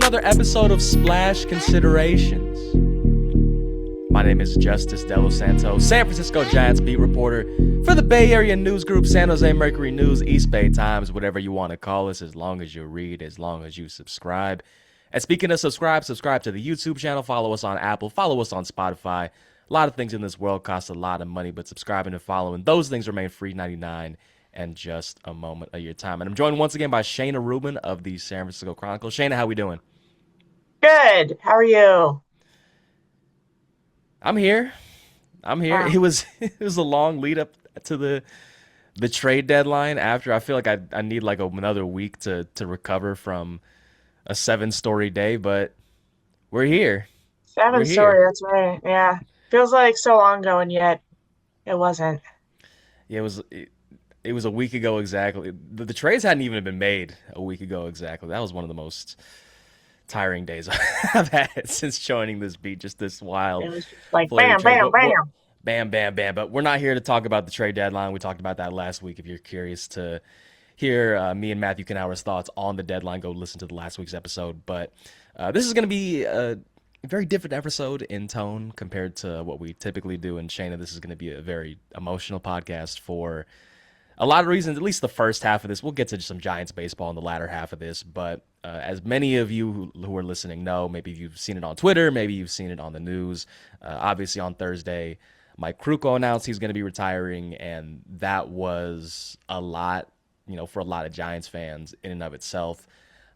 another episode of Splash Considerations. My name is Justice De Los Santos, San Francisco Giants beat reporter for the Bay Area news group San Jose Mercury News, East Bay Times, whatever you want to call us, as long as you read, as long as you subscribe. And speaking of subscribe to the YouTube channel, follow us on Apple, follow us on Spotify. A lot of things in this world cost a lot of money, but subscribing and following, those things remain free 99 and just a moment of your time. And I'm joined once again by Shayna Rubin of the San Francisco Chronicle. Shayna, how we doing? Good. How are you? I'm here. It was a long lead up to the trade deadline. After I feel like I need like another week to recover from a 7-story day, but we're here. Seven We're here. story, that's right. Yeah. Feels like so long ago, and yet it wasn't. Yeah, it was a week ago exactly. The trades hadn't even been made a week ago exactly. That was one of the most tiring days I've had since joining this beat. Just this wild It was just like flurry of bam, trades. bam, bam. Bam, bam, bam. But we're not here to talk about the trade deadline. We talked about that last week. If you're curious to hear me and Matthew Knauer's thoughts on the deadline, go listen to the last week's episode. But this is going to be a very different episode in tone compared to what we typically do. And Shayna, this is going to be a very emotional podcast for a lot of reasons. At least the first half of this. We'll get to some Giants baseball in the latter half of this. But as many of you who are listening know, maybe you've seen it on Twitter, maybe you've seen it on the news. Obviously on Thursday, Mike Krukow announced he's going to be retiring, and that was a lot, for a lot of Giants fans in and of itself.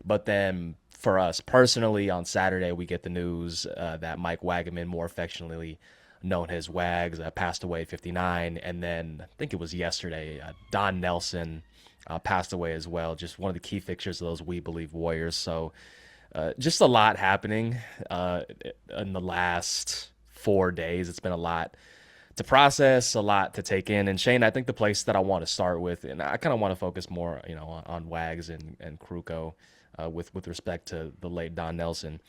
But then for us personally, on Saturday, we get the news that Mike Wagaman, more affectionately known as Wags, passed away at 59. And then I think it was yesterday, Don Nelson passed away as well. Just one of the key fixtures of those We Believe Warriors. So just a lot happening in the last 4 days. It's been a lot to process, a lot to take in. And Shane, I think the place that I want to start with, and I kind of want to focus more, on Wags and Krukow with respect to the late Don Nelson.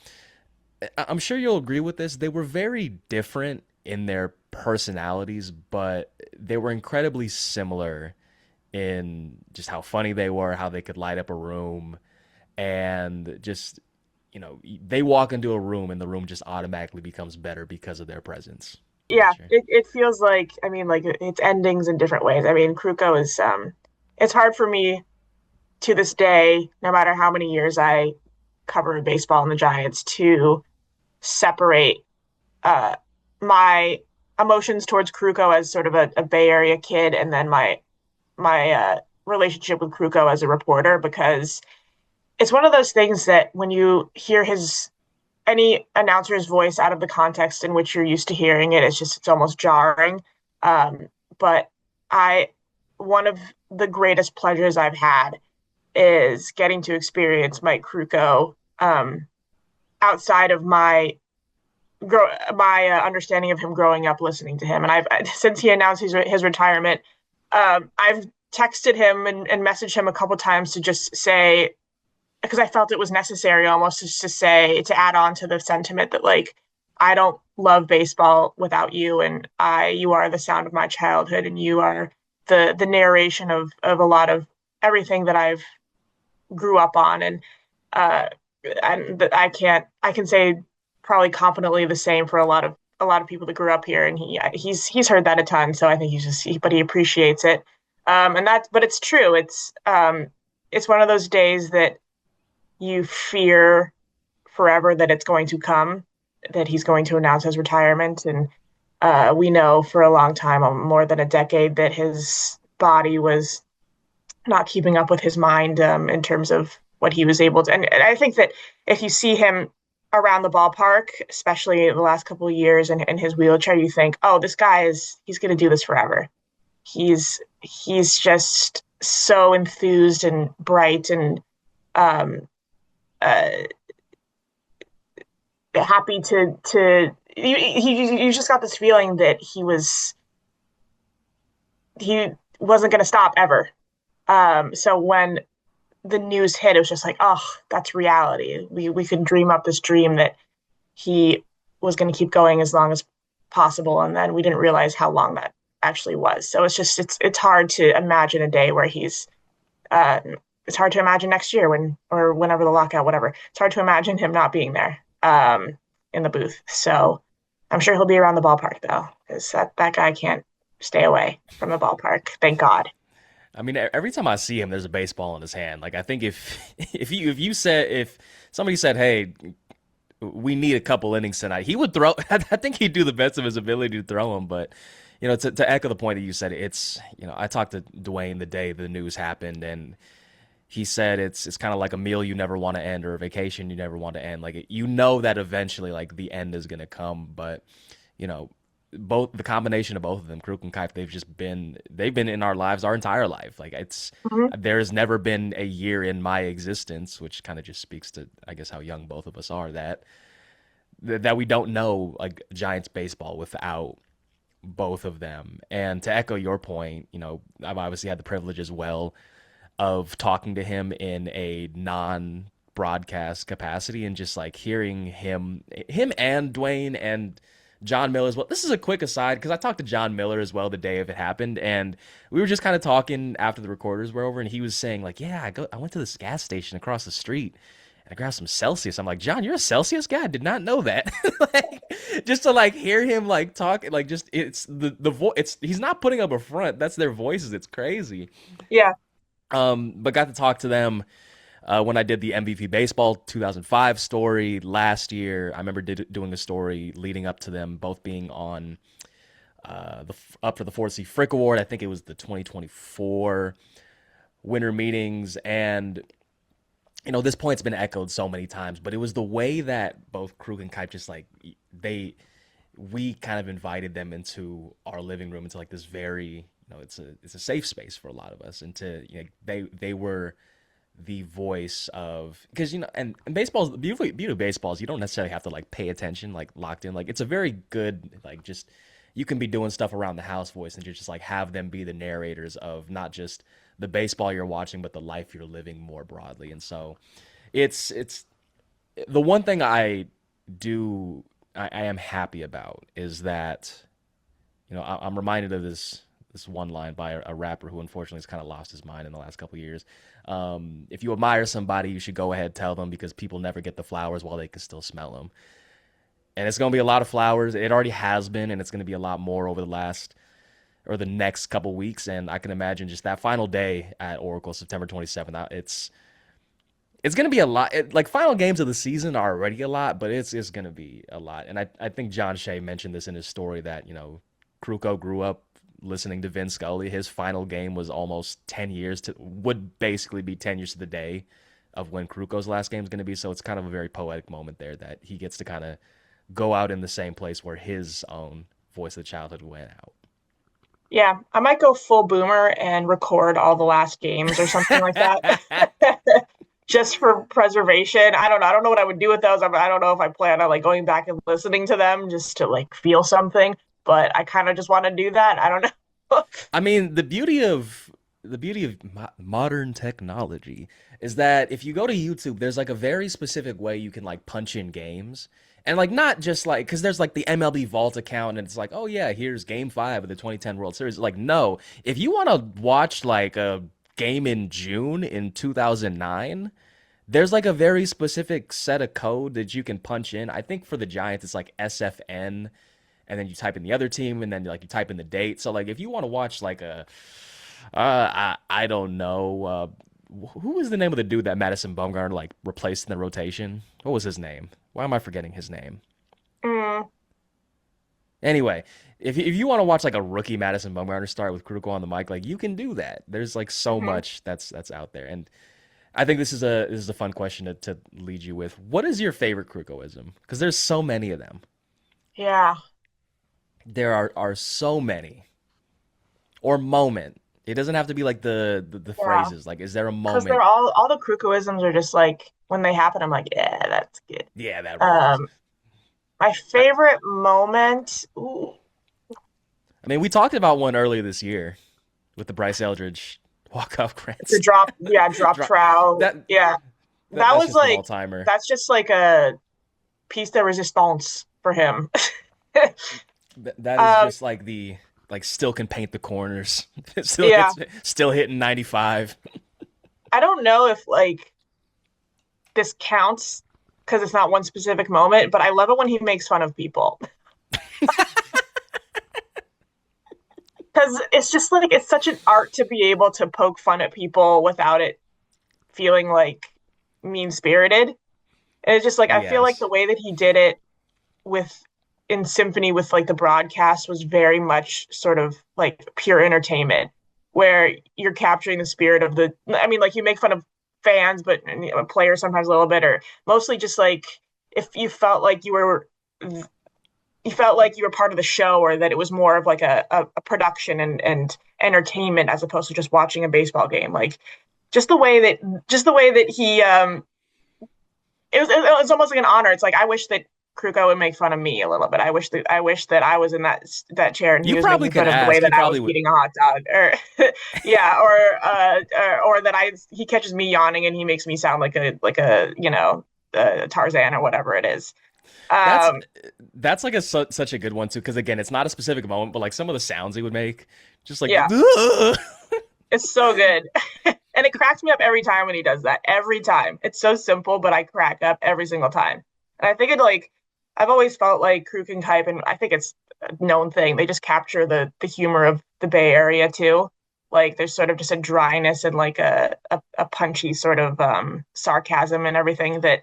I'm sure you'll agree with this. They were very different in their personalities, but they were incredibly similar in just how funny they were, how they could light up a room, and just, they walk into a room and the room just automatically becomes better because of their presence. Yeah, it feels like, it's endings in different ways. Krukow is it's hard for me to this day, no matter how many years I cover baseball and the Giants, to separate my emotions towards Krukow as sort of a Bay Area kid, and then my relationship with Krukow as a reporter, because it's one of those things that when you hear any announcer's voice out of the context in which you're used to hearing it, it's almost jarring. But one of the greatest pleasures I've had is getting to experience Mike Krukow outside of my understanding of him growing up listening to him. And since he announced his retirement, I've texted him and messaged him a couple times to just say, because I felt it was necessary almost just to add on to the sentiment that, like, I don't love baseball without you, and you are the sound of my childhood, and you are the narration of a lot of everything that I've grew up on. And I can say probably confidently the same for a lot of people that grew up here, and he's heard that a ton. So I think but he appreciates it. But it's true. It's one of those days that you fear forever that it's going to come, that he's going to announce his retirement. And we know for a long time, more than a decade, that his body was not keeping up with his mind in terms of what he was able to. And I think that if you see him around the ballpark, especially the last couple of years in his wheelchair, you think, oh, this guy he's going to do this forever. He's just so enthused and bright and happy you just got this feeling that he wasn't going to stop ever. So when the news hit, it was just like, oh, that's reality. We could dream up this dream that he was going to keep going as long as possible, and then we didn't realize how long that actually was. So it's hard to imagine a day where he's it's hard to imagine next year when or whenever the lockout, whatever. It's hard to imagine him not being there in the booth. So I'm sure he'll be around the ballpark though, because that guy can't stay away from the ballpark. Thank God. I mean, every time I see him, there's a baseball in his hand. Like I think if somebody said, "Hey, we need a couple innings tonight," he would throw. I think he'd do the best of his ability to throw them. But to echo the point that you said, it's I talked to Dwayne the day the news happened, and he said it's kind of like a meal you never want to end or a vacation you never want to end. Like that eventually like the end is gonna come, but you know both the combination of both of them, Kruk and Kaif, they've been in our lives our entire life. Like Mhm. there's never been a year in my existence, which kind of just speaks to I guess how young both of us are that we don't know like Giants baseball without both of them. And to echo your point, I've obviously had the privilege as well of talking to him in a non broadcast capacity and just like hearing him and Dwayne and John Miller as well. This is a quick aside because I talked to John Miller as well the day of it happened, and we were just kind of talking after the recorders were over, and he was saying like, "Yeah, I went to this gas station across the street, and I grabbed some Celsius." I'm like, "John, you're a Celsius guy? I did not know that." Like, just to like hear him like talk, like just it's the voice. He's not putting up a front. That's their voices. It's crazy. Yeah. But got to talk to them when I did the MVP Baseball 2005 story last year. I remember doing a story leading up to them both being on up for the Ford C. Frick Award. I think it was the 2024 winter meetings. And, this point's been echoed so many times, but it was the way that both Krug and Kipe just like, we kind of invited them into our living room into like this very, it's a safe space for a lot of us. And they were the voice of because and baseball's the beauty of baseball is you don't necessarily have to like pay attention like locked in, like it's a very good like just you can be doing stuff around the house voice and just like have them be the narrators of not just the baseball you're watching but the life you're living more broadly. And so it's the one thing I am happy about is that I'm reminded of this one line by a rapper who unfortunately has kind of lost his mind in the last couple of years. If you admire somebody, you should go ahead tell them because people never get the flowers while they can still smell them. And it's going to be a lot of flowers. It already has been, and it's going to be a lot more over the next couple weeks. And I can imagine just that final day at Oracle, September 27th. It's going to be a lot. Like final games of the season are already a lot, but it's going to be a lot. And I think John Shea mentioned this in his story that Krukow grew up listening to Vin Scully. His final game was almost 10 years would basically be 10 years to the day of when Krukow's last game is going to be. So it's kind of a very poetic moment there that he gets to kind of go out in the same place where his own voice of childhood went out. Yeah, I might go full boomer and record all the last games or something like that. Just for preservation. I don't know. I don't know what I would do with those. I don't know if I plan on like going back and listening to them just to like feel something, but I kind of just want to do that. I don't know. I mean, the beauty of modern technology is that if you go to YouTube, there's like a very specific way you can like punch in games. And like not just like because there's like the MLB Vault account and it's like, oh yeah, here's game 5 of the 2010 World Series. Like, no, if you want to watch like a game in June in 2009, there's like a very specific set of code that you can punch in. I think for the Giants, it's like SFN, and then you type in the other team, and then like you type in the date. So like if you want to watch like I don't know, who was the name of the dude that Madison Bumgarner like replaced in the rotation? What was his name? Why am I forgetting his name? Mm, Anyway, if you want to watch like a rookie Madison Bumgarner start with Krukow on the mic, like you can do that. There's like so mhm. much that's out there, and I think this is a fun question to lead you with. What is your favorite Krukowism? Because there's so many of them. Yeah, There are so many. Or moment. It doesn't have to be like the yeah. phrases. Like, is there a Because they're moment? all the Krukoisms are just like when they happen, I'm like, yeah, that's good. Yeah, that rules. Um, my I, favorite moment, ooh, I mean, we talked about one earlier this year with the Bryce Eldridge walk-off the grants. drop, yeah, drop Drop- trout. that Yeah, that that's was just an like all-timer. that's just like a piece de resistance for him. That is Um, just like the like still can paint the corners. Still yeah, hits still hitting 95. I don't know if like this counts because it's not one specific moment, but I love it when he makes fun of people. Because it's just like it's such an art to be able to poke fun at people without it feeling like mean spirited. And it's just like I feel like Yes. the way that he did it with in symphony with like the broadcast was very much sort of like pure entertainment where you're capturing the spirit of the I mean like you make fun of fans but you know, players sometimes a little bit or mostly just like if you felt like you felt like you were part of the show or that it was more of like a production and entertainment as opposed to just watching a baseball game like just the way that he it was almost like an honor. It's like I wish that Krukow would make fun of me a little bit. I wish that I was in that chair and he You was probably making could fun of the way ask. He that I was probably would. eating a hot dog, or yeah, or that I he catches me yawning and he makes me sound like a you know Tarzan or whatever it is. That's Um, that's like such a good one too, because again, it's not a specific moment, but like some of the sounds he would make, just like yeah, it's so good, and it cracks me up every time when he does that. Every time, it's so simple, but I crack up every single time. And I think it like I've always felt like Kruk and Kuip, and I think it's a known thing. They just capture the humor of the Bay Area too. Like there's sort of just a dryness and like a punchy sort of sarcasm and everything that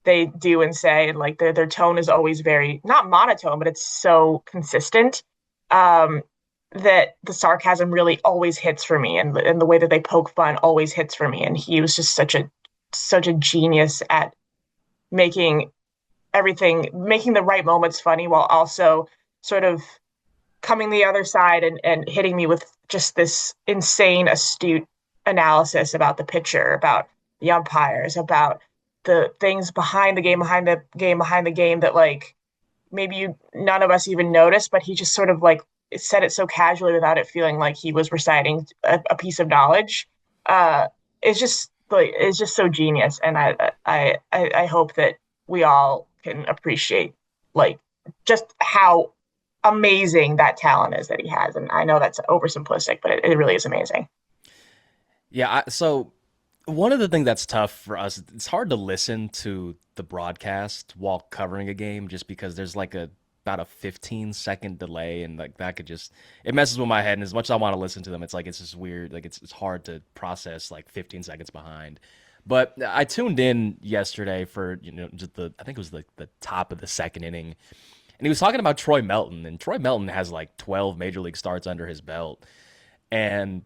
they do and say, and like their tone is always very not monotone, but it's so consistent. Um, that the sarcasm really always hits for me and the way that they poke fun always hits for me and he was just such a genius at making making the right moments funny while also sort of coming the other side and hitting me with just this insane astute analysis about the pitcher about the umpires about the things behind the game behind the game that like maybe none of us even noticed, but he just sort of like said it so casually without it feeling like he was reciting a piece of knowledge. Uh, it's just so genius, and I hope that we all can appreciate like just how amazing that talent is that he has. And I know that's oversimplistic, but it really is amazing. Yeah. So one of the things that's tough for us, it's hard to listen to the broadcast while covering a game, just because there's like a about a 15-second delay, and like that could just it messes with my head. And as much as I want to listen to them, it's like it's just weird. Like it's hard to process like 15 seconds behind. But I tuned in yesterday for just the I think it was the top of the second inning, and he was talking about Troy Melton, and Troy Melton has like 12 major league starts under his belt, and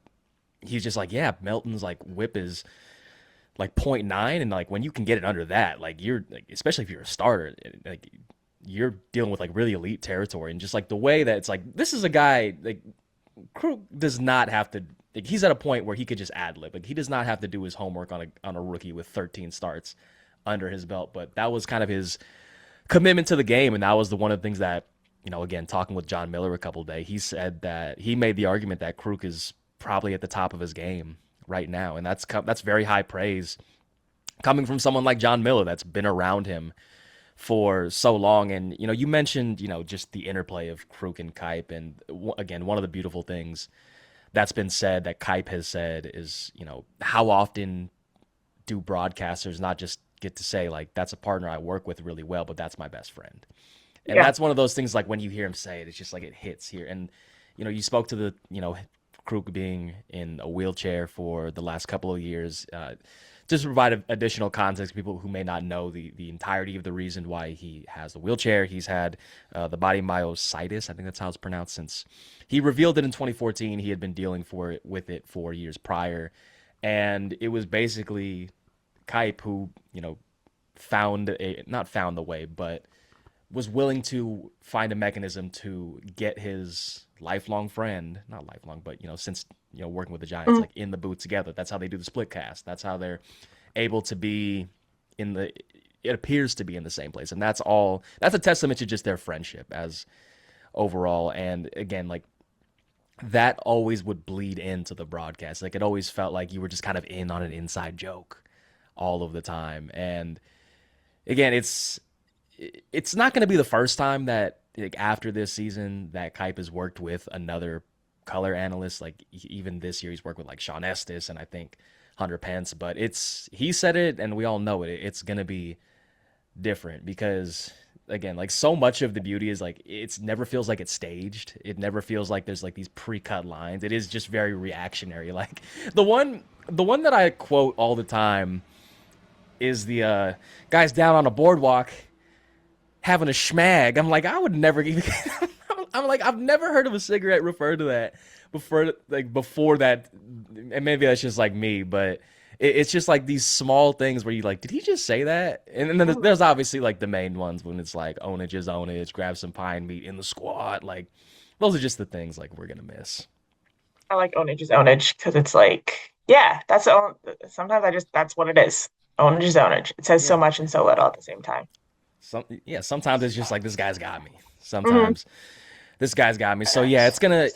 he's just like, yeah, Melton's like whip is like point 0.9, and like when you can get it under that, like you're like, especially if you're a starter, like you're dealing with like really elite territory. And just like the way that it's like this is a guy like Krug does not have to like, he's at a point where he could just ad lib. Like he does not have to do his homework on a rookie with 13 starts under his belt. But that was kind of his commitment to the game, and that was the one of the things that again, talking with John Miller a couple of days, he said that he made the argument that Krug is probably at the top of his game right now, and that's very high praise coming from someone like John Miller that's been around him for so long. And you mentioned just the interplay of Kruk and Kuip, and again, one of the beautiful things that's been said that Kuip has said is how often do broadcasters not just get to say like that's a partner I work with really well, but that's my best friend. And Yeah. that's one of those things like when you hear him say it, it's just like it hits here. And you spoke to the Kruk being in a wheelchair for the last couple of years. Just to provide additional context, people who may not know the entirety of the reason why he has the wheelchair. He's had the body myositis, I think that's how it's pronounced, since he revealed it in 2014. He had been dealing with it for years prior, and it was basically Kuip who found a not found the way, but was willing to find a mechanism to get his lifelong friend, not lifelong, but since working with the Giants, Mhm. like in the booth together. That's how they do the split cast. That's how they're able to be in the. It appears to be in the same place, and that's all. That's a testament to just their friendship as overall. And again, like that always would bleed into the broadcast. Like it always felt like you were just kind of in on an inside joke all of the time. And again, it's not going to be the first time that like after this season that Kuip has worked with another color analyst. Like even this year, he's worked with like Sean Estes and I think Hunter Pence, but he said it, and we all know it. It's gonna be different because again, like so much of the beauty is like it's never feels like it's staged. It never feels like there's like these pre-cut lines. It is just very reactionary. Like the one that I quote all the time is the guys down on a boardwalk having a schmag. I'm like, I would never even. I'm like, I've never heard of a cigarette referred to that before that, and maybe that's just like me, but it's just like these small things where you like, did he just say that? And then there's obviously like the main ones when it's like ownage is ownage, grab some pine meat in the squat. Like those are just the things like we're gonna miss. I like ownage is ownage because it's like, yeah, sometimes that's what it is. Ownage is ownage. It says so Yeah. much and so little at the same time. Sometimes it's just like this guy's got me. Hmm. Sometimes this guy's got me. So yeah, it's gonna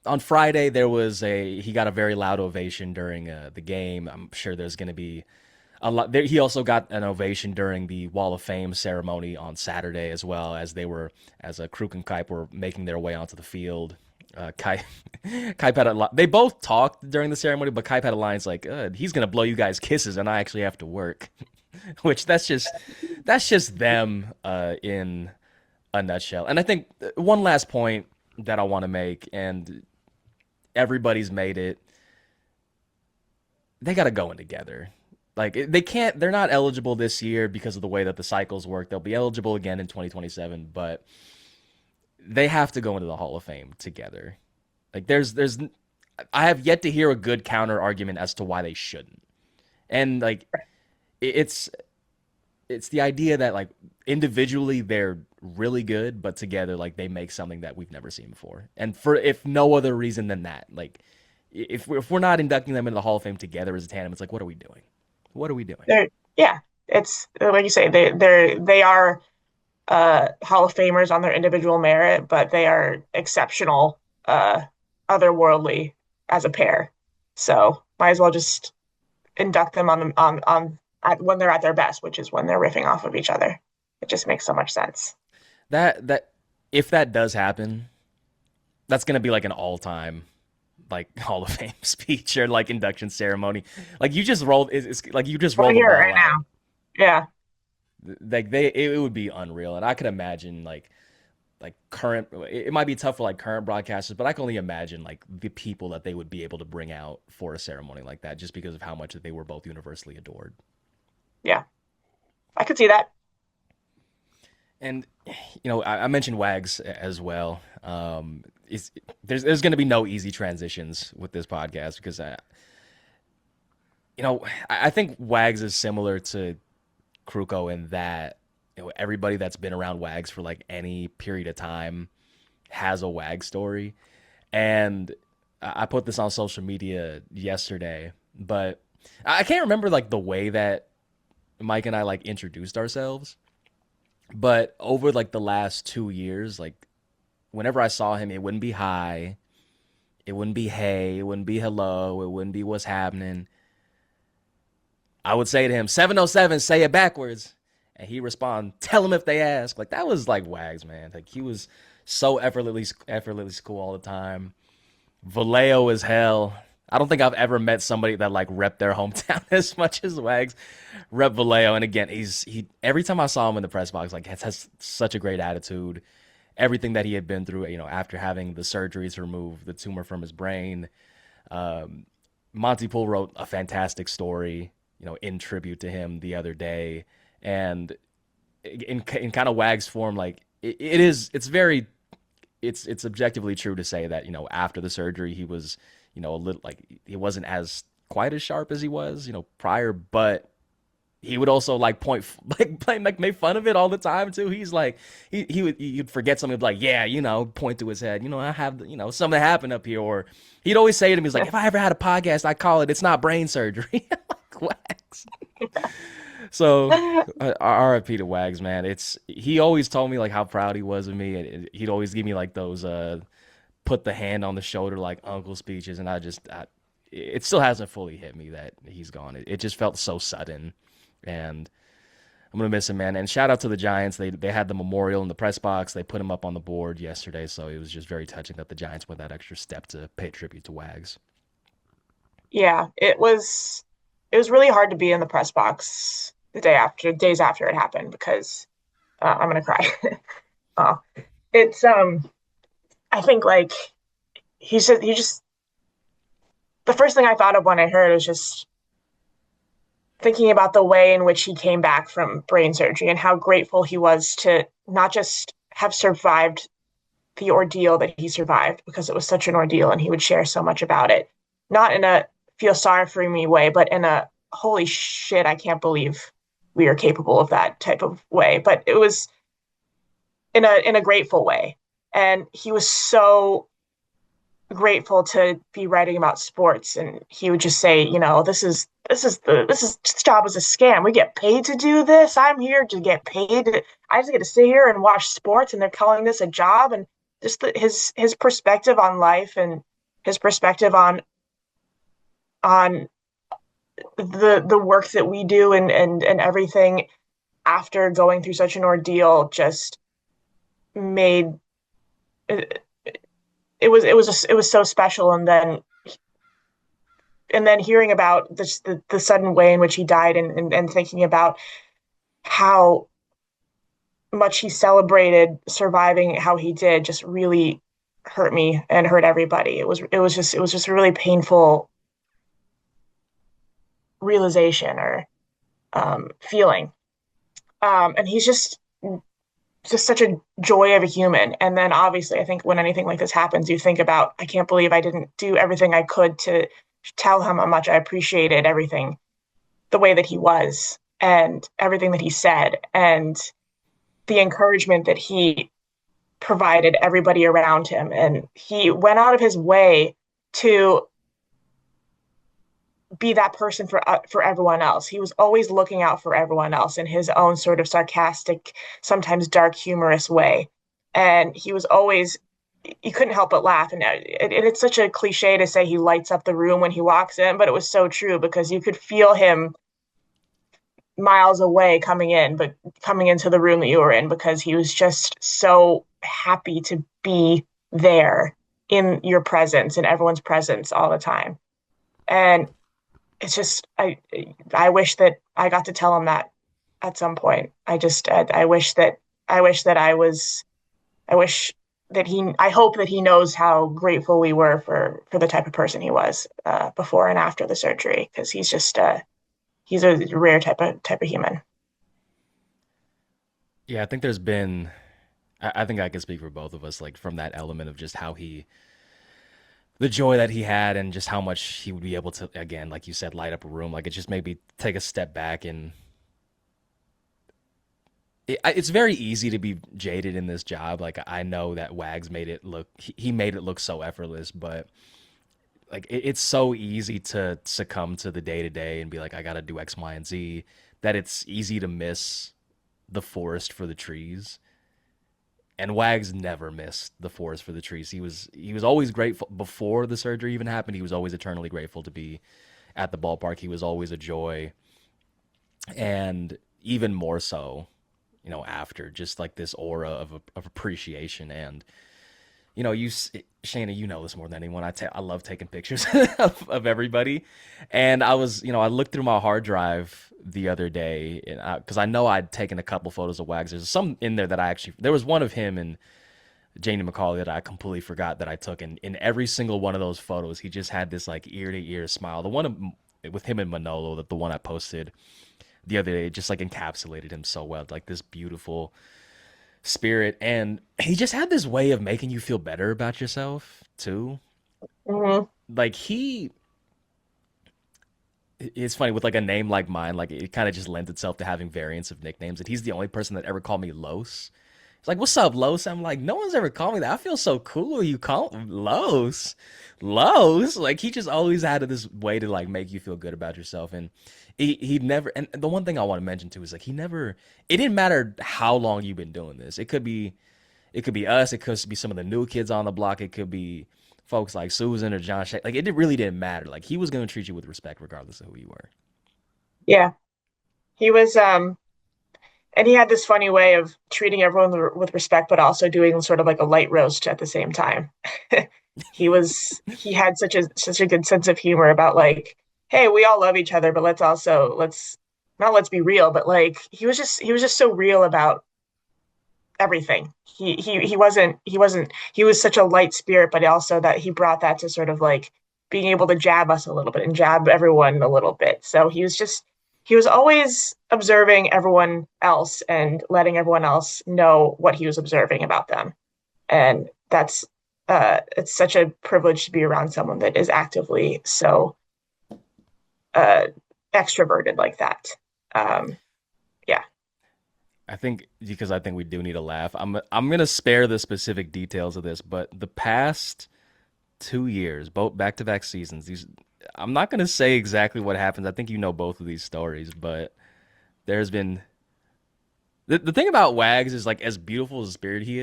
on Friday there was he got a very loud ovation during the game. I'm sure there's gonna be a lot. He also got an ovation during the Wall of Fame ceremony on Saturday as well as Kruk and Kipe were making their way onto the field. Kipe, Kipe had a lot. They both talked during the ceremony, but Kipe had a line like, "He's gonna blow you guys kisses, and I actually have to work," which that's just them in a nutshell. And I think one last point that I want to make, and everybody's made it, they got to go in together. Like they can't, they're not eligible this year because of the way that the cycles work. They'll be eligible again in 2027, but they have to go into the Hall of Fame together. Like I have yet to hear a good counter argument as to why they shouldn't. And like it's it's the idea that like individually they're really good, but together like they make something that we've never seen before. And for if no other reason than that, like if we're not inducting them into the Hall of Fame together as a tandem, it's like what are we doing? What are we doing? They're Yeah, it's like you say, they are Hall of Famers on their individual merit, but they are exceptional, otherworldly as a pair. So might as well just induct them when they're at their best, which is when they're riffing off of each other. It just makes so much sense. That if that does happen, that's gonna be like an all time like Hall of Fame speech or like induction ceremony. Like you just rolled it's like you just We're rolled the here ball right out. now. Yeah. Like it would be unreal. And I could imagine like current it might be tough for like current broadcasters, but I can only imagine like the people that they would be able to bring out for a ceremony like that just because of how much that they were both universally adored. Yeah. I could see that. And I mentioned Wags as well. There's going to be no easy transitions with this podcast because I think Wags is similar to Krukow in that everybody that's been around Wags for like any period of time has a Wags story. And I put this on social media yesterday, but I can't remember like the way that Mike and I like introduced ourselves. But over like the last 2 years, like whenever I saw him, it wouldn't be hi, it wouldn't be hey, it wouldn't be hello, it wouldn't be what's happening. I would say to him, 707, say it backwards. And he respond, tell them if they ask. Like that was like Wags, man. Like he was so effortlessly cool all the time. Vallejo as hell. I don't think I've ever met somebody that like rep their hometown as much as Wags rep Vallejo. And again, he every time I saw him in the press box, like has such a great attitude. Everything that he had been through, after having the surgery to remove the tumor from his brain. Monty Poole wrote a fantastic story, in tribute to him the other day. And in kind of Wags form, like it's objectively true to say that, after the surgery, he was, a little like he wasn't as quite as sharp as he was, prior, but he would also like make fun of it all the time too. He's like he'd forget something like point to his head, I have something happened up here, or he'd always say to me, he's like, if I ever had a podcast, I call it, it's not brain surgery. Like Wags. So RIP to Wags, man. He always told me like how proud he was of me, and he'd always give me like those put the hand on the shoulder like uncle speeches, and it still hasn't fully hit me that he's gone. It just felt so sudden, and I'm gonna miss him, man. And shout out to the Giants. They had the memorial in the press box. They put him up on the board yesterday, so it was just very touching that the Giants went that extra step to pay tribute to Wags. Yeah, it was really hard to be in the press box days after it happened because I'm gonna cry. Oh, it's I think like he just the first thing I thought of when I heard was just thinking about the way in which he came back from brain surgery and how grateful he was to not just have survived the ordeal that he survived because it was such an ordeal and he would share so much about it. Not in a feel sorry for me way, but in a holy shit, I can't believe we are capable of that type of way. But it was in a grateful way. And he was so grateful to be writing about sports and he would just say, this job is a scam. We get paid to do this. I'm here to get paid. I just get to sit here and watch sports and they're calling this a job. And just his perspective on life and his perspective on the work that we do and everything after going through such an ordeal just made it, it was so special. And then hearing about the sudden way in which he died and thinking about how much he celebrated surviving how he did just really hurt me and hurt everybody. It was just a really painful realization or feeling. And he's just such a joy of a human. And then obviously, I think when anything like this happens, you think about, I can't believe I didn't do everything I could to tell him how much I appreciated everything, the way that he was, and everything that he said, and the encouragement that he provided everybody around him. And he went out of his way to be that person for everyone else. He was always looking out for everyone else in his own sort of sarcastic, sometimes dark, humorous way. And he was always you couldn't help but laugh. And it's such a cliche to say he lights up the room when he walks in, but it was so true because you could feel him miles away coming into the room that you were in because he was just so happy to be there in your presence, in everyone's presence all the time. And it's just I wish that I got to tell him that at some point. I wish that I wish that I hope that he knows how grateful we were for the type of person he was before and after the surgery because he's a rare type of human. Yeah, I think there's been. I think I can speak for both of us, like from that element of just how the joy that he had, and just how much he would be able to, again, like you said, light up a room. Like it just made me take a step back, and it's very easy to be jaded in this job. Like I know that Wags made it look, he made it look so effortless, but like it's so easy to succumb to the day to day and be like, I gotta do X, Y, and Z, that it's easy to miss the forest for the trees. And Wags never missed the forest for the trees. He was always grateful before the surgery even happened. He was always eternally grateful to be at the ballpark. He was always a joy, and even more so, after, just like this aura of appreciation. And Shayna, you know this more than anyone. I love taking pictures of everybody, and I looked through my hard drive the other day, and because I know I'd taken a couple photos of Wags. There's some in there that there was one of him and Janie McCauley that I completely forgot that I took, and in every single one of those photos, he just had this like ear to ear smile. The one with him and Manolo, that the one I posted the other day, just like encapsulated him so well, like this beautiful spirit. And he just had this way of making you feel better about yourself too. Mm-hmm. Like it's funny with like a name like mine, like it kind of just lends itself to having variants of nicknames. And he's the only person that ever called me Los. It's like, what's up, Los? I'm like, no one's ever called me that. I feel so cool. You call Los, Los. Like he just always had this way to like make you feel good about yourself. And he never. And the one thing I want to mention too is like he never. It didn't matter how long you've been doing this. It could be us. It could be some of the new kids on the block. It could be folks like Susan or John Shay. Like really didn't matter. Like he was gonna treat you with respect regardless of who you were. Yeah, he was. And he had this funny way of treating everyone with respect, but also doing sort of like a light roast at the same time. He had such a good sense of humor about like, hey, we all love each other, but let's not let's be real, but like he was just so real about everything. He was such a light spirit, but also that he brought that to sort of like being able to jab us a little bit and jab everyone a little bit. So he was always observing everyone else and letting everyone else know what he was observing about them. And that's it's such a privilege to be around someone that is actively so uh extroverted like that. Um yeah. I think because I think we do need a laugh. I'm gonna spare the specific details of this, but the past 2 years, both back-to-back seasons, these I'm not gonna say exactly what happens. I think you know both of these stories, but there's been the thing about Wags is like as beautiful as a spirit he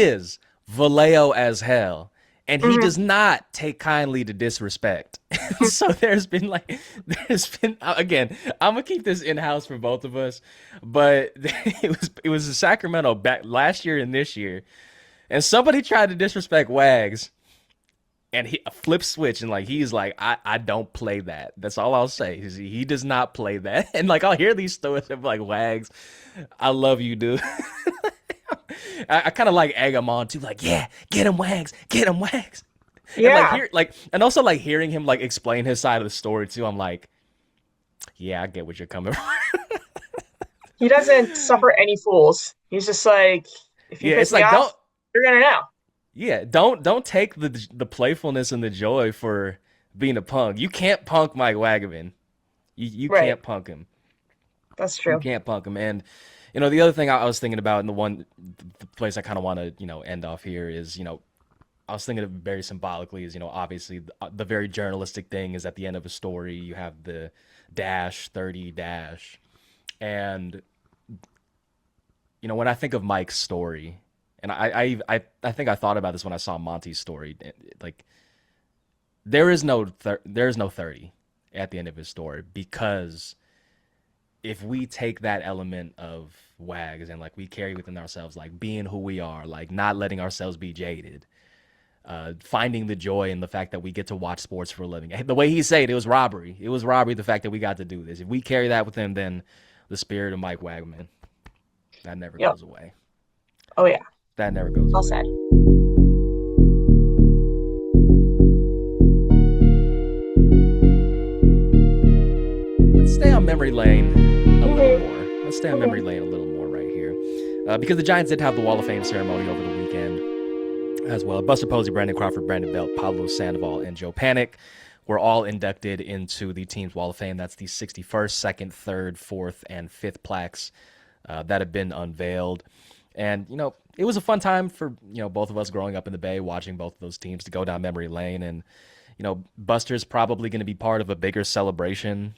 is Vallejo as hell. And he Mhm. does not take kindly to disrespect. So there's been again, I'm gonna keep this in house for both of us, but it was in Sacramento back last year and this year, and somebody tried to disrespect Wags, and he a flip switch and like he's like I don't play that. That's all I'll say. He does not play that, and like I'll hear these stories of like Wags, I love you, dude. I kind of like egg him on too, like yeah, get him Wags, and like Yeah. here like and also like hearing him like explain his side of the story too. I'm like, yeah, I get what you're coming from. He doesn't suffer any fools. He's just like, if you Yeah, piss it's me like off, don't you're gonna know. yeah don't take the playfulness and the joy for being a punk. You can't punk Mike Wagaman. You Right. can't punk him. That's You true. can't punk him. And the other thing I was thinking about, and the place I kind of want to end off here is I was thinking of very symbolically is obviously the very journalistic thing is at the end of a story you have the dash 30 dash, and when I think of Mike's story, and I think I thought about this when I saw Monty's story, like there is no 30 at the end of his story, because if we take that element of Wags and like we carry within ourselves like being who we are, like not letting ourselves be jaded, finding the joy in the fact that we get to watch sports for a living. The way he said it was robbery. It was robbery the fact that we got to do this. If we carry that with him, then the spirit of Mike Wagman, that never Yep. goes away. Oh yeah. That never goes Well away. said. Let's stay on memory lane a little Mhm. more. Let's stay on memory Mhm. lane a little more right here. Because the Giants did have the Wall of Fame ceremony over the weekend as well. Buster Posey, Brandon Crawford, Brandon Belt, Pablo Sandoval, and Joe Panic were all inducted into the team's Wall of Fame. That's the 61st, 2nd, 3rd, 4th, and 5th plaques that have been unveiled. And, it was a fun time for, both of us growing up in the Bay, watching both of those teams to go down memory lane. And, Buster's probably going to be part of a bigger celebration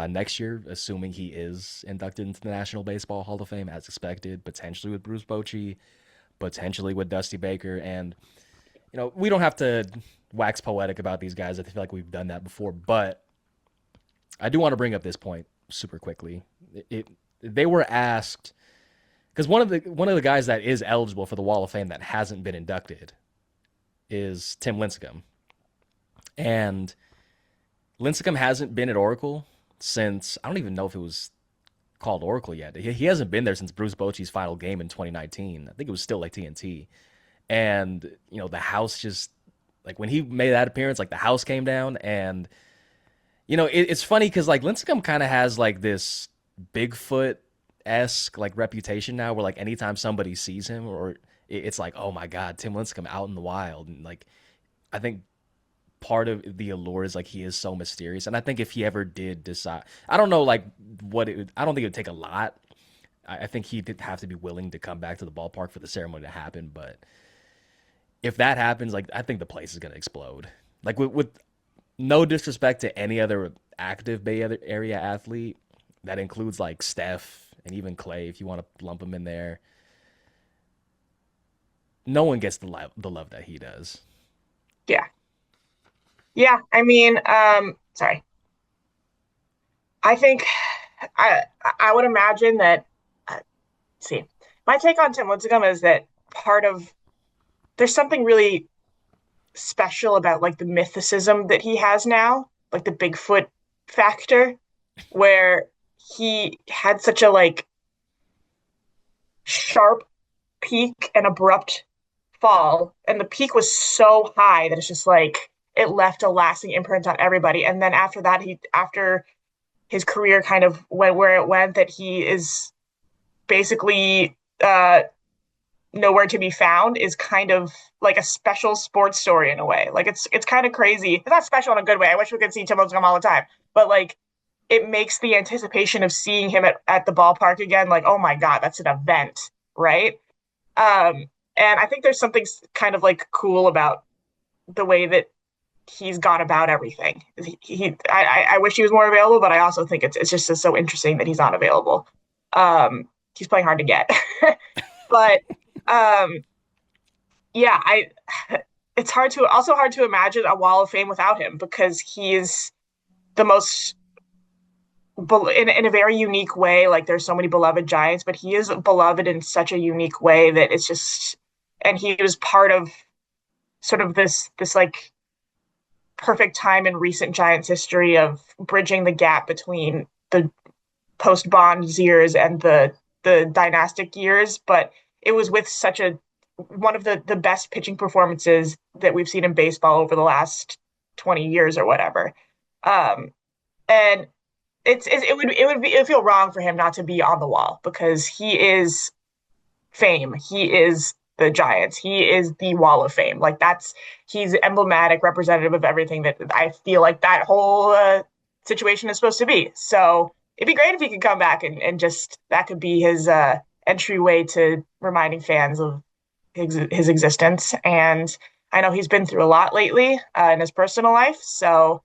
next year, assuming he is inducted into the National Baseball Hall of Fame as expected, potentially with Bruce Bochy, potentially with Dusty Baker. And, we don't have to wax poetic about these guys. I feel like we've done that before, but I do want to bring up this point super quickly. They were asked because one of the guys that is eligible for the Wall of Fame that hasn't been inducted is Tim Lincecum, and Lincecum hasn't been at Oracle since I don't even know if it was called Oracle yet. He hasn't been there since Bruce Bochy's final game in 2019. I think it was still like TNT, and the house just like when he made that appearance, like the house came down, and it's funny because like Lincecum kind of has like this Bigfoot esque like reputation now, where like anytime somebody sees him, or it's like, oh my god, Tim Lincecum out in the wild, and like I think part of the allure is like he is so mysterious, and I think if he ever did decide, I don't know like I don't think it would take a lot. I think he'd have to be willing to come back to the ballpark for the ceremony to happen, but if that happens, like I think the place is gonna explode. Like with no disrespect to any other active Bay Area athlete, that includes like Steph and even Clay, if you want to lump him in there. No one gets the love that he does. Yeah. Yeah. I mean, sorry. I think I would imagine that see, my take on Tim Lincecum is that part of there's something really special about like the mythicism that he has now, like the Bigfoot factor, where he had such a like sharp peak and abrupt fall, and the peak was so high that it's just like it left a lasting imprint on everybody. And then after that, he after his career kind of went where it went, that he is basically nowhere to be found is kind of like a special sports story in a way. Like it's kind of crazy. It's not special in a good way. I wish we could see Tim Lincecum all the time, but like it makes the anticipation of seeing him at the ballpark again like, oh my god, that's an event, right? And I think there's something kind of like cool about the way that he's gone about everything. I wish he was more available, but I also think it's just so interesting that he's not available. He's playing hard to get, but um, yeah, I it's hard to imagine a Wall of Fame without him because he is the most in a very unique way. Like there's so many beloved Giants, but he is beloved in such a unique way that it's just, and he was part of sort of this like perfect time in recent Giants history of bridging the gap between the post Bonds years and the dynastic years. But it was with such a one of the best pitching performances that we've seen in baseball over the last 20 years or whatever. And it would feel wrong for him not to be on the wall because he is fame. He is the Giants. He is the Wall of Fame. Like he's emblematic representative of everything that I feel like that whole situation is supposed to be. So it'd be great if he could come back and just that could be his entryway to reminding fans of his existence. And I know he's been through a lot lately in his personal life, so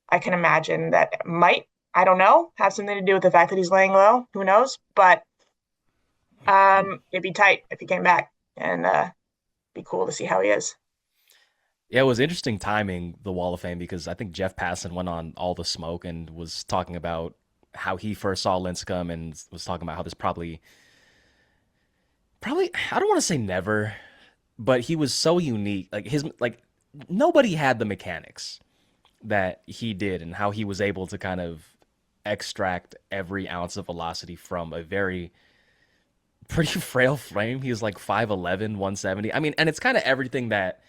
I can imagine that might, I don't know, have something to do with the fact that he's laying low. Who knows? But it'd be tight if he came back, and be cool to see how he is. Yeah, it was interesting timing the Wall of Fame because I think Jeff Passan went on All the Smoke and was talking about how he first saw Lincecum and was talking about how this probably I don't want to say never, but he was so unique. Like his like nobody had the mechanics that he did and how he was able to kind of extract every ounce of velocity from a very pretty frail frame. He was like 5'11", 170. I mean, and it's kind of everything that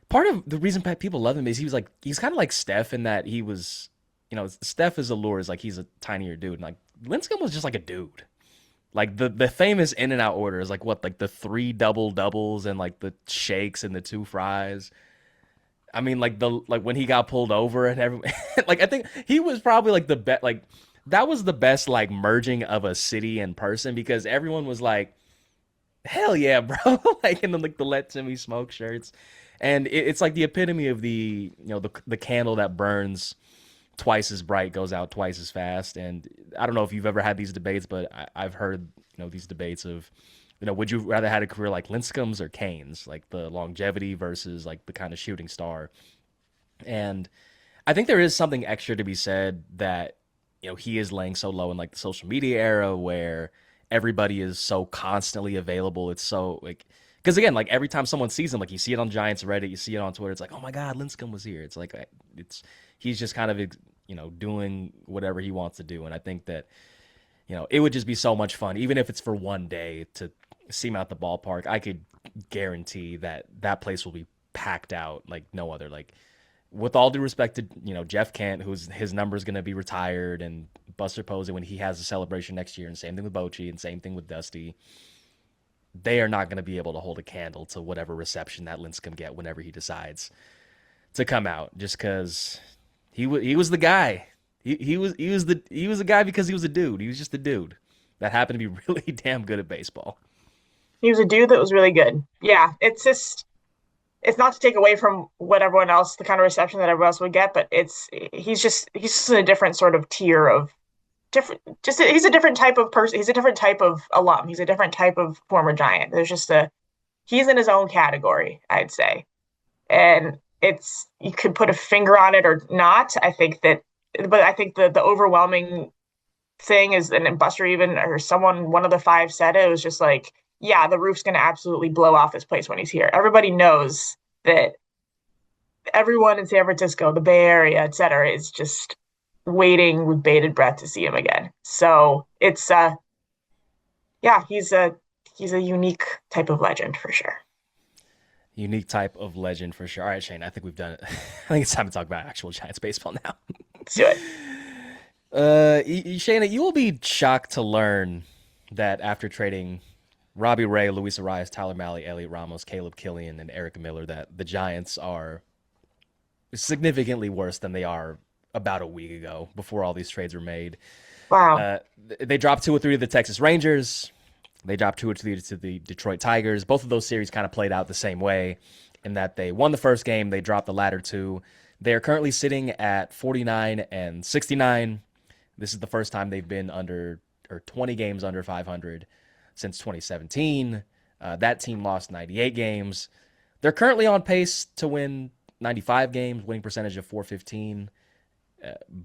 part of the reason people love him is he's kind of like Steph in that he was, Steph is allure is like he's a tinier dude. And like Lincecum was just like a dude. Like the famous in and out order is like what, like the three double doubles and like the shakes and the two fries. I mean, like when he got pulled over and every like I think he was probably like the best like that was the best like merging of a city in person because everyone was like, hell yeah, bro! Like in the Let Timmy Smoke shirts, and it's like the epitome of the candle that burns twice as bright goes out twice as fast. And I don't know if you've ever had these debates, but I've heard these debates of would you rather had a career like Lincecum's or Kane's, like the longevity versus like the kind of shooting star. And I think there is something extra to be said that he is laying so low in like the social media era where everybody is so constantly available. It's so like because again, like every time someone sees him, like you see it on Giants Reddit, you see it on Twitter. It's like, oh my God, Lincecum was here. It's like it's he's just kind of doing whatever he wants to do, and I think that it would just be so much fun, even if it's for one day, to see him at the ballpark. I could guarantee that that place will be packed out like no other. Like with all due respect to Jeff Kent, who's his number is going to be retired, and Buster Posey when he has a celebration next year, and same thing with Bochy, and same thing with Dusty. They are not going to be able to hold a candle to whatever reception that Lincecum get whenever he decides to come out, just because he was the guy. He was the guy because he was a dude. He was just a dude that happened to be really damn good at baseball. He was a dude that was really good. Yeah, it's not to take away from what everyone else, the kind of reception that everyone else would get, but he's just in a different sort of tier of different. Just he's a different type of person. He's a different type of alum. He's a different type of former Giant. There's just he's in his own category, I'd say, and it's you could put a finger on it or not. But I think the overwhelming thing is, and Buster even or someone, one of the five said it was just like, yeah, the roof's going to absolutely blow off this place when he's here. Everybody knows that everyone in San Francisco, the Bay Area, et cetera, is just waiting with bated breath to see him again. So it's yeah, he's a unique type of legend for sure. Unique type of legend for sure. All right, Shane, I think we've done it. I think it's time to talk about actual Giants baseball now. Let's do it. Shayna, you will be shocked to learn that after trading Robbie Ray, Luis Arias, Tyler Mahle, Elliot Ramos, Caleb Killian, and Eric Miller, that the Giants are significantly worse than they are about a week ago before all these trades were made. Wow. Uh, they dropped 2 or 3 to the Texas Rangers. They dropped 2 or 3 to the Detroit Tigers. Both of those series kind of played out the same way in that they won the first game, they dropped the latter two. They are currently sitting at 49 and 69. This is the first time they've been under or 20 games under 500 since 2017. That team lost 98 games. They're currently on pace to win 95 games, winning percentage of 415.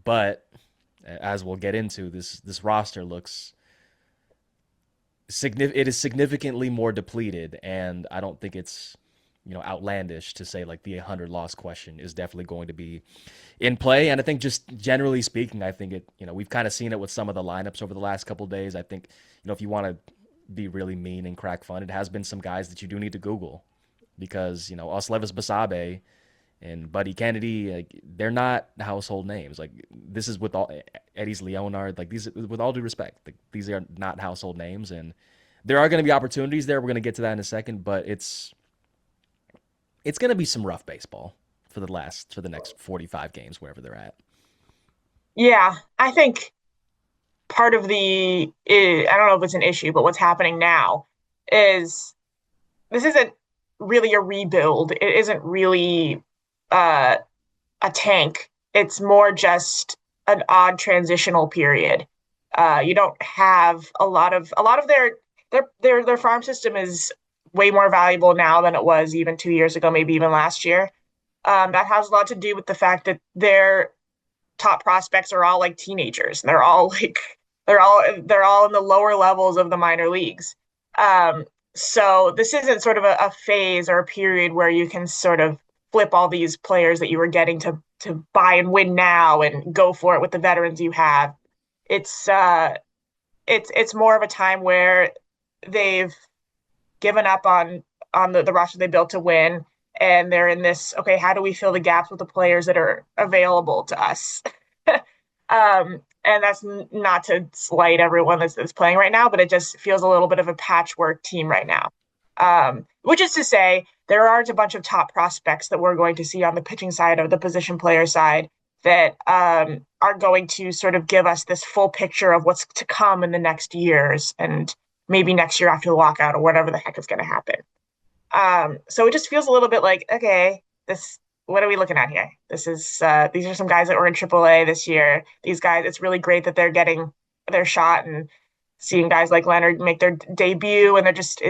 But as we'll get into, this roster looks it is significantly more depleted, and I don't think it's outlandish to say like the 100 loss question is definitely going to be in play. And I think just generally speaking, I think we've kind of seen it with some of the lineups over the last couple of days. I think if you want to be really mean and crack fun, it has been some guys that you do need to Google because Oslevis Basabe and Buddy Kennedy, like, they're not household names. Like, this is with all Eddie's Leonard, like, these, with all due respect, like, these are not household names, and there are going to be opportunities there. We're going to get to that in a second, but it's going to be some rough baseball for the next 45 games wherever they're at. Yeah, I think part of I don't know if it's an issue, but what's happening now is this isn't really a rebuild. It isn't really uh, a tank. It's more just an odd transitional period. You don't have a lot of their farm system is way more valuable now than it was even 2 years ago, maybe even last year. That has a lot to do with the fact that their top prospects are all like teenagers. They're all like they're all in the lower levels of the minor leagues. So this isn't sort of a phase or a period where you can sort of flip all these players that you were getting to buy and win now and go for it with the veterans you have. It's it's more of a time where they've given up on the roster they built to win, and they're in this, okay, how do we fill the gaps with the players that are available to us? And that's not to slight everyone that's playing right now, but it just feels a little bit of a patchwork team right now. Which is to say, there aren't a bunch of top prospects that we're going to see on the pitching side or the position player side that are going to sort of give us this full picture of what's to come in the next years and maybe next year after the lockout or whatever the heck is going to happen. So it just feels a little bit like, okay, this, what are we looking at here? This is these are some guys that were in AAA this year. These guys, it's really great that they're getting their shot and seeing guys like Leonard make their debut, and they're just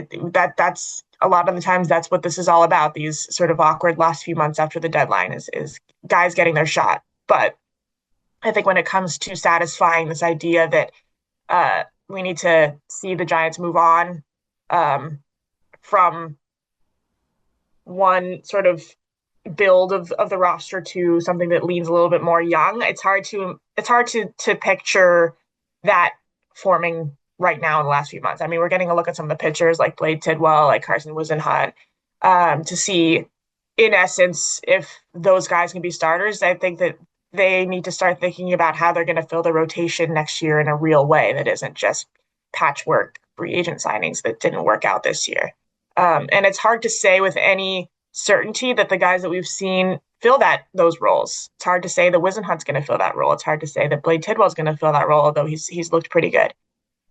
that's a lot of the times that's what this is all about. These sort of awkward last few months after the deadline is guys getting their shot. But I think when it comes to satisfying this idea that we need to see the Giants move on from one sort of build of the roster to something that leans a little bit more young. It's hard to picture that forming right now in the last few months. I mean, we're getting a look at some of the pitchers like Blade Tidwell, like Carson Wisenhunt, to see in essence if those guys can be starters. I think that they need to start thinking about how they're going to fill the rotation next year in a real way that isn't just patchwork free agent signings that didn't work out this year. And it's hard to say with any certainty that the guys that we've seen fill those roles. It's hard to say that Wisenhunt's going to fill that role. It's hard to say that Blade Tidwell's going to fill that role, although he's looked pretty good.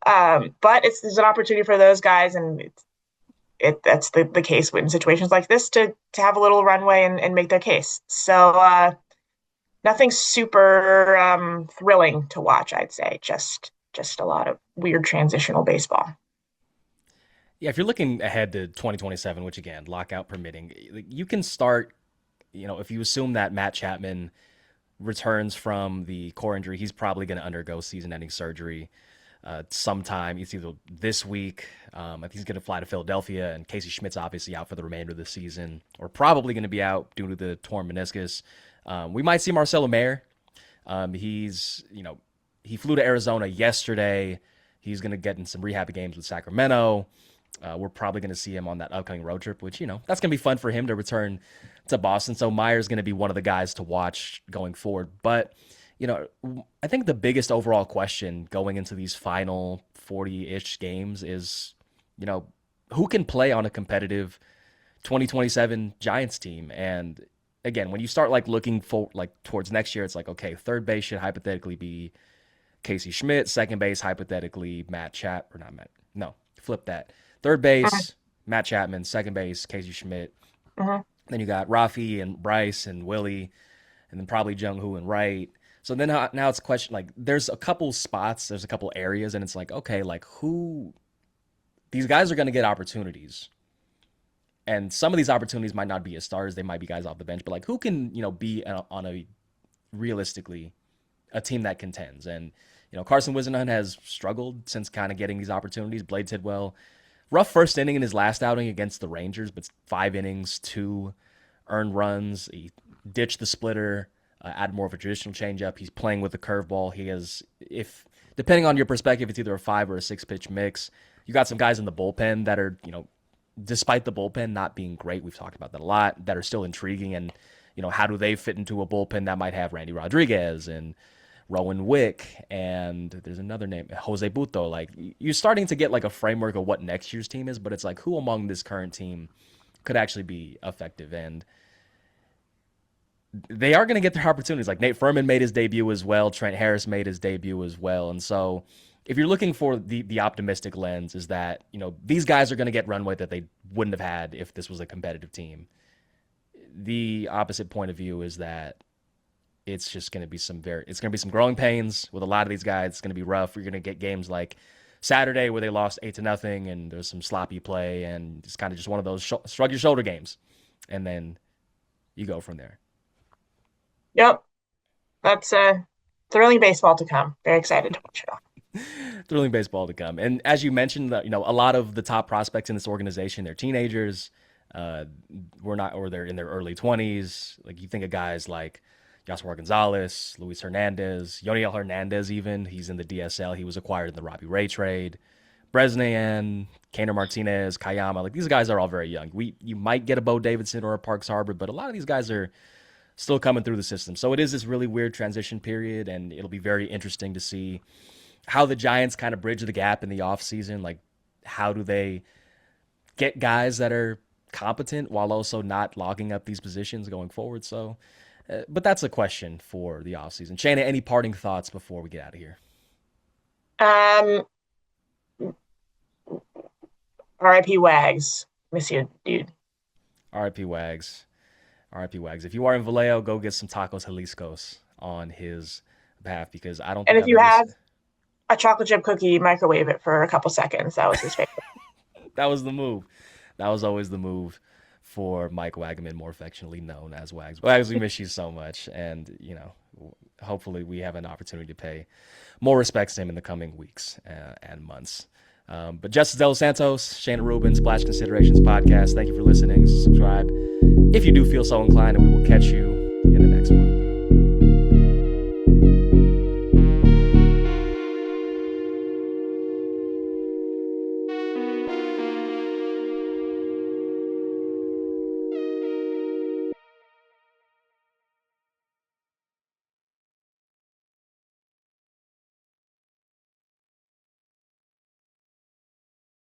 But there's an opportunity for those guys, and that's the case in situations like this to have a little runway and make their case. So nothing super thrilling to watch, I'd say. Just a lot of weird transitional baseball. Yeah, if you're looking ahead to 2027, which again, lockout permitting, you can start, if you assume that Matt Chapman returns from the core injury, he's probably going to undergo season ending surgery. sometime. It's either this week. I think he's going to fly to Philadelphia, and Casey Schmidt's obviously out for the remainder of the season, or probably going to be out due to the torn meniscus. We might see Marcelo Mayer. He flew to Arizona yesterday. He's going to get in some rehab games with Sacramento. We're probably going to see him on that upcoming road trip, which, that's going to be fun for him to return to Boston. So Meyer's going to be one of the guys to watch going forward. But, I think the biggest overall question going into these final 40-ish games is, who can play on a competitive 2027 Giants team? And again, when you start looking for towards next year, it's okay, third base should hypothetically be Casey Schmidt, second base hypothetically Matt Chap or not Matt. No, flip that. Third base, Matt Chapman, second base, Casey Schmidt. Then you got Rafi and Bryce and Willie, and then probably Jung-Hoo and Wright. So then now it's a question, there's a couple spots, there's a couple areas, and it's okay, who, these guys are going to get opportunities. And some of these opportunities might not be as stars, they might be guys off the bench, but who can, be on a realistically a team that contends. And, Carson Whisenhunt has struggled since kind of getting these opportunities. Blade Tidwell, rough first inning in his last outing against the Rangers, but 5 innings, 2 earned runs. He ditched the splitter, added more of a traditional changeup. He's playing with the curveball. He has, if depending on your perspective, it's either a 5 or a 6 pitch mix. You got some guys in the bullpen that are, despite the bullpen not being great, we've talked about that a lot, that are still intriguing. And, how do they fit into a bullpen that might have Randy Rodriguez and Rowan Wick, and there's another name, Jose Buto. You're starting to get a framework of what next year's team is, but it's who among this current team could actually be effective? And they are going to get their opportunities. Nate Furman made his debut as well. Trent Harris made his debut as well. And so if you're looking for the optimistic lens, is that, these guys are going to get runway that they wouldn't have had if this was a competitive team. The opposite point of view is that it's just going to be some growing pains with a lot of these guys. It's going to be rough. You're going to get games like Saturday where they lost 8-0 and there's some sloppy play, and it's kind of just one of those shrug your shoulder games. And then you go from there. Yep. That's thrilling baseball to come. Very excited to watch it all. Thrilling baseball to come. And as you mentioned, a lot of the top prospects in this organization, they're teenagers. They're in their early 20s. You think of guys like Yasser Gonzalez, Luis Hernandez, Yoniel Hernandez even. He's in the DSL. He was acquired in the Robbie Ray trade. Bresnahan, Kaner Martinez, Kayama. These guys are all very young. You might get a Bo Davidson or a Parks Harbor, but a lot of these guys are still coming through the system. So it is this really weird transition period, and it'll be very interesting to see how the Giants kind of bridge the gap in the offseason. How do they get guys that are competent while also not logging up these positions going forward? So, but that's a question for the offseason. Shayna, any parting thoughts before we get out of here? R.I.P. Wags. Miss you, dude. R.I.P. Wags. R.I.P. Wags. If you are in Vallejo, go get some tacos Jalisco's on his behalf, because I don't think And if you have a chocolate chip cookie, microwave it for a couple seconds. That was his favorite. That was the move. That was always the move for Mike Wagaman, more affectionately known as Wags. Wags, we miss you so much. And, hopefully we have an opportunity to pay more respects to him in the coming weeks and months. But Justice De Los Santos, Shayna Rubin, Splash Considerations Podcast, thank you for listening. Subscribe if you do feel so inclined, and we will catch you